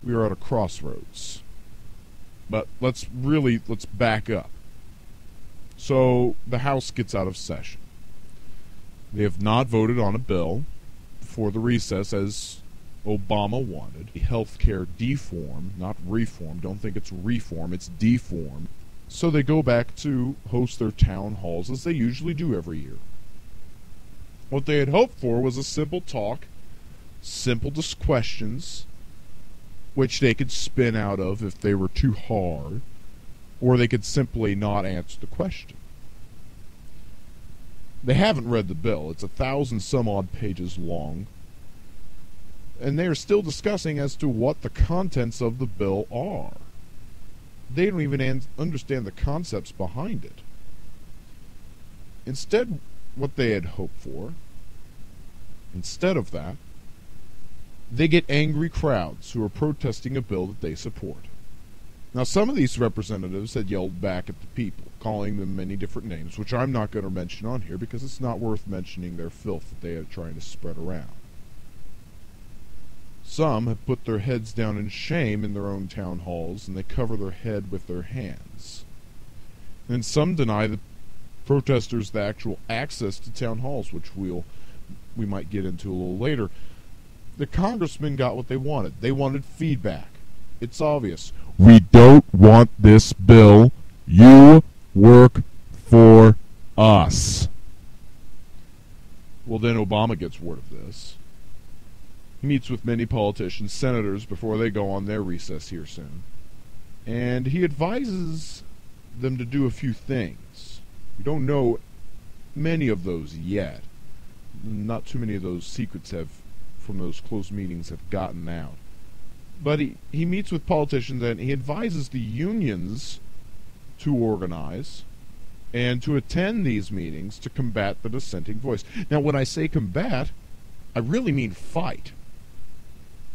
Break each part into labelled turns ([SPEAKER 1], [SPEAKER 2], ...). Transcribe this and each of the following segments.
[SPEAKER 1] We are at a crossroads. But let's back up. So the House gets out of session. They have not voted on a bill before the recess as Obama wanted. The health care deform, not reform. Don't think it's reform, it's deform. So they go back to host their town halls as they usually do every year. What they had hoped for was a simple talk, simple questions, which they could spin out of if they were too hard, or they could simply not answer the question. They haven't read the bill. It's 1,000-some-odd pages long, and they are still discussing as to what the contents of the bill are. They don't even understand the concepts behind it. Instead, what they had hoped for, instead of that, they get angry crowds who are protesting a bill that they support. Now, some of these representatives had yelled back at the people, calling them many different names, which I'm not going to mention on here because it's not worth mentioning their filth that they are trying to spread around. Some have put their heads down in shame in their own town halls, and they cover their head with their hands. And some deny the protesters the actual access to town halls, which we might get into a little later. The congressmen got what they wanted. They wanted feedback. It's obvious. We don't want this bill. You work for us. Well, then Obama gets word of this. He meets with many politicians, senators, before they go on their recess here soon. And he advises them to do a few things. We don't know many of those yet. Not too many of those secrets from those closed meetings have gotten out. But he meets with politicians and he advises the unions to organize and to attend these meetings to combat the dissenting voice. Now, when I say combat, I really mean fight.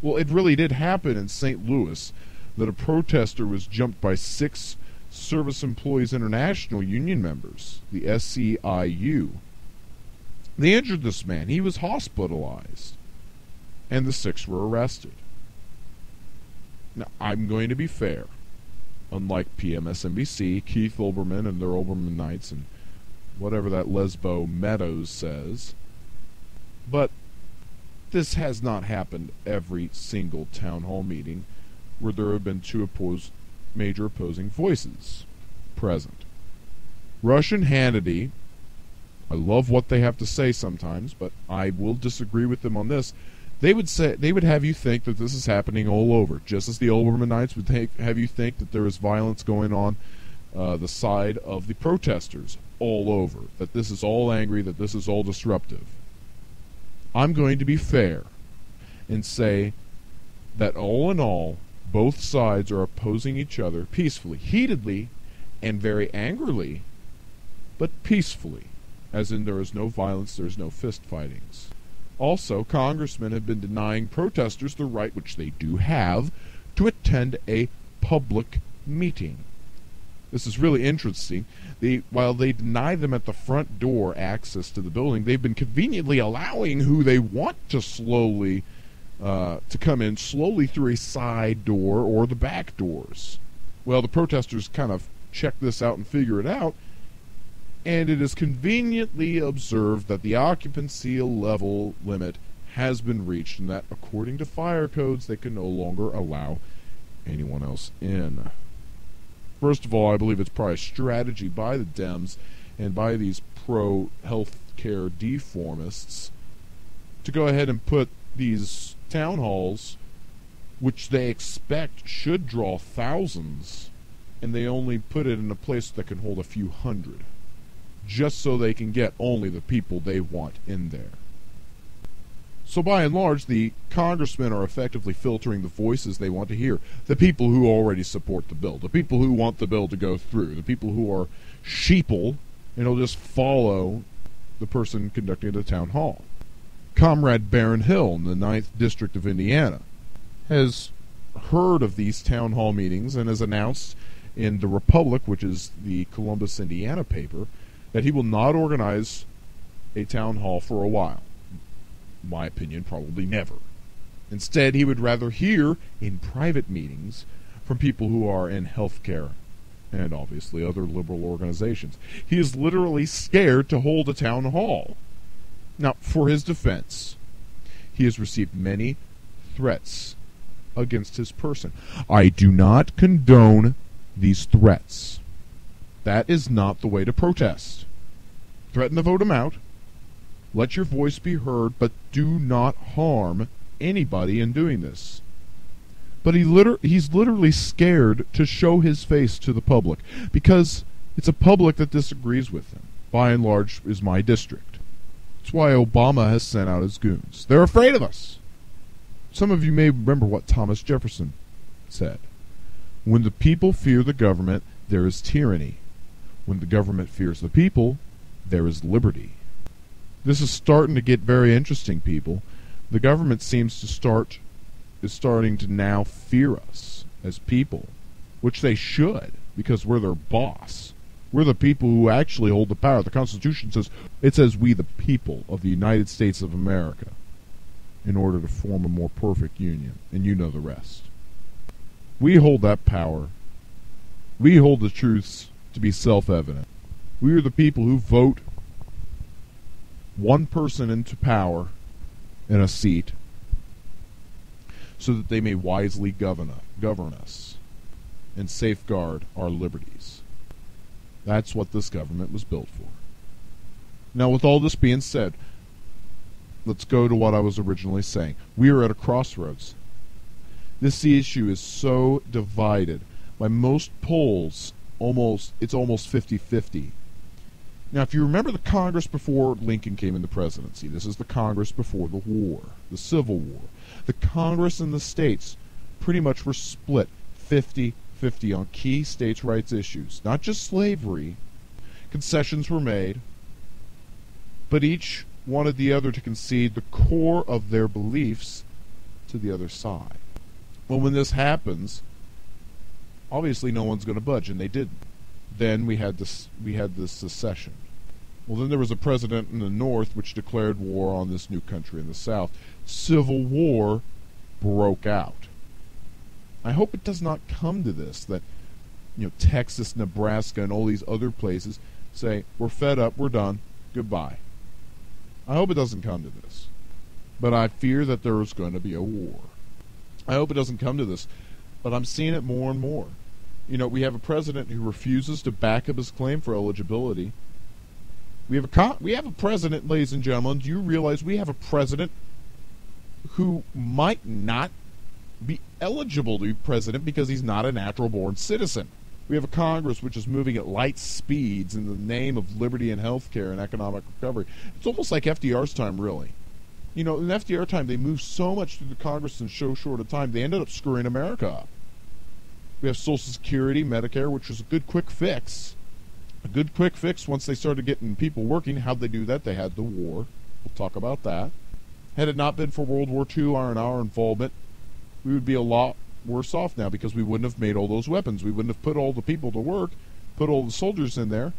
[SPEAKER 1] Well, it really did happen in St. Louis that a protester was jumped by 6 Service Employees International union members, the SEIU. They injured this man. He was hospitalized. And the 6 were arrested. Now, I'm going to be fair. Unlike PMSNBC, Keith Olbermann and their Olbermann Knights, and whatever that Lesbo Meadows says. But this has not happened every single town hall meeting where there have been 2 major opposing voices present. Rush and Hannity, I love what they have to say sometimes, but I will disagree with them on this. They would have you think that this is happening all over, just as the Olbermann Knights would have you think that there is violence going on the side of the protesters all over, that this is all angry, that this is all disruptive. I'm going to be fair and say that all in all, both sides are opposing each other peacefully, heatedly, and very angrily, but peacefully, as in there is no violence, there is no fist fightings. Also, congressmen have been denying protesters the right, which they do have, to attend a public meeting. This is really interesting. While they deny them at the front door access to the building, they've been conveniently allowing who they want to come in slowly through a side door or the back doors. Well, the protesters kind of check this out and figure it out, and it is conveniently observed that the occupancy level limit has been reached, and that according to fire codes, they can no longer allow anyone else in. First of all, I believe it's probably a strategy by the Dems and by these pro-health care deformists to go ahead and put these town halls, which they expect should draw thousands, and they only put it in a place that can hold a few hundred, just so they can get only the people they want in there. So by and large, the congressmen are effectively filtering the voices they want to hear. The people who already support the bill, the people who want the bill to go through, the people who are sheeple and will just follow the person conducting the town hall. Comrade Baron Hill in the 9th District of Indiana has heard of these town hall meetings and has announced in the Republic, which is the Columbus, Indiana paper, that he will not organize a town hall for a while. In my opinion, probably never. Instead, he would rather hear in private meetings from people who are in healthcare and obviously other liberal organizations. He is literally scared to hold a town hall. Now, for his defense, he has received many threats against his person. I do not condone these threats. That is not the way to protest. Threaten to vote him out. Let your voice be heard, but do not harm anybody in doing this. But he's literally scared to show his face to the public because it's a public that disagrees with him. By and large, is my district. That's why Obama has sent out his goons. They're afraid of us. Some of you may remember what Thomas Jefferson said. When the people fear the government, there is tyranny. When the government fears the people, there is liberty. This is starting to get very interesting, people. The government seems to is starting to now fear us as people, which they should, because we're their boss. We're the people who actually hold the power. The Constitution says we the people of the United States of America in order to form a more perfect union, and you know the rest. We hold that power. We hold the truths to be self-evident. We are the people who vote one person into power in a seat so that they may wisely govern us and safeguard our liberties. That's what this government was built for. Now, with all this being said, let's go to what I was originally saying. We are at a crossroads. This issue is so divided. By most polls, it's almost 50-50. Now, if you remember the Congress before Lincoln came into presidency, this is the Congress before the war, the Civil War. The Congress and the states pretty much were split 50-50 on key states' rights issues. Not just slavery. Concessions were made, but each wanted the other to concede the core of their beliefs to the other side. Well, when this happens, obviously no one's going to budge, and they didn't. Then we had this secession. Well, then there was a president in the North which declared war on this new country in the South. Civil war broke out. I hope it does not come to this, that Texas, Nebraska, and all these other places say, we're fed up, we're done, goodbye. I hope it doesn't come to this. But I fear that there is going to be a war. I hope it doesn't come to this, but I'm seeing it more and more. We have a president who refuses to back up his claim for eligibility. We have a president, ladies and gentlemen. Do you realize we have a president who might not be eligible to be president because he's not a natural-born citizen? We have a Congress which is moving at light speeds in the name of liberty and health care and economic recovery. It's almost like FDR's time, really. In FDR time, they moved so much through the Congress in so short a time, they ended up screwing America up. We have Social Security, Medicare, which was a good quick fix. A good quick fix once they started getting people working. How'd they do that? They had the war. We'll talk about that. Had it not been for World War II and our involvement, we would be a lot worse off now because we wouldn't have made all those weapons. We wouldn't have put all the people to work, put all the soldiers in there,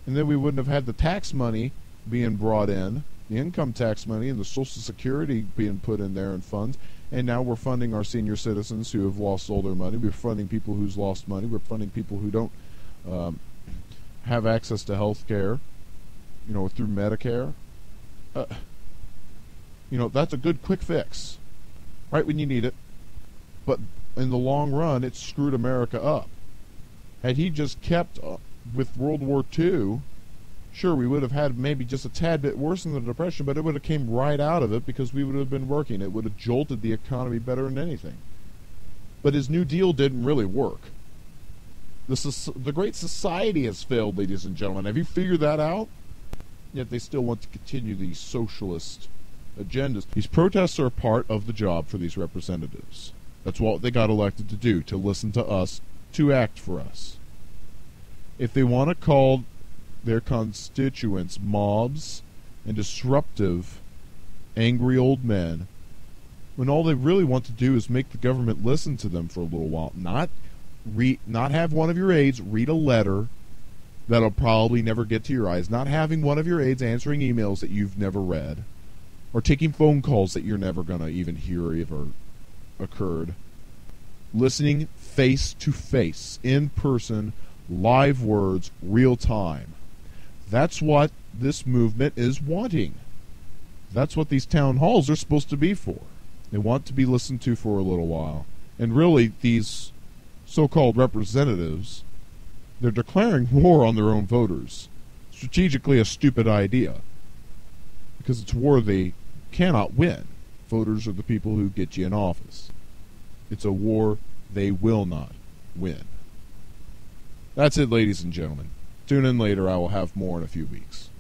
[SPEAKER 1] and then we wouldn't have had the tax money being brought in, the income tax money and the Social Security being put in there in funds. And now we're funding our senior citizens who have lost all their money. We're funding people who's lost money. We're funding people who don't have access to health care, through Medicare. That's a good quick fix, right when you need it. But in the long run, it screwed America up. Had he just kept with World War II, sure, we would have had maybe just a tad bit worse than the Depression, but it would have came right out of it because we would have been working. It would have jolted the economy better than anything. But his New Deal didn't really work. The Great Society has failed, ladies and gentlemen. Have you figured that out? Yet they still want to continue these socialist agendas. These protests are a part of the job for these representatives. That's what they got elected to do, to listen to us, to act for us. If they want to call their constituents mobs and disruptive, angry old men, when all they really want to do is make the government listen to them for a little while, not have one of your aides read a letter that'll probably never get to your eyes, not having one of your aides answering emails that you've never read, or taking phone calls that you're never going to even hear ever occurred. Listening face to face, in person, live words, real time. That's what this movement is wanting. That's what these town halls are supposed to be for. They want to be listened to for a little while. And really, these so-called representatives, they're declaring war on their own voters. Strategically a stupid idea, because it's war they cannot win. Voters are the people who get you in office. It's a war they will not win. That's it, ladies and gentlemen. Tune in later. I will have more in a few weeks.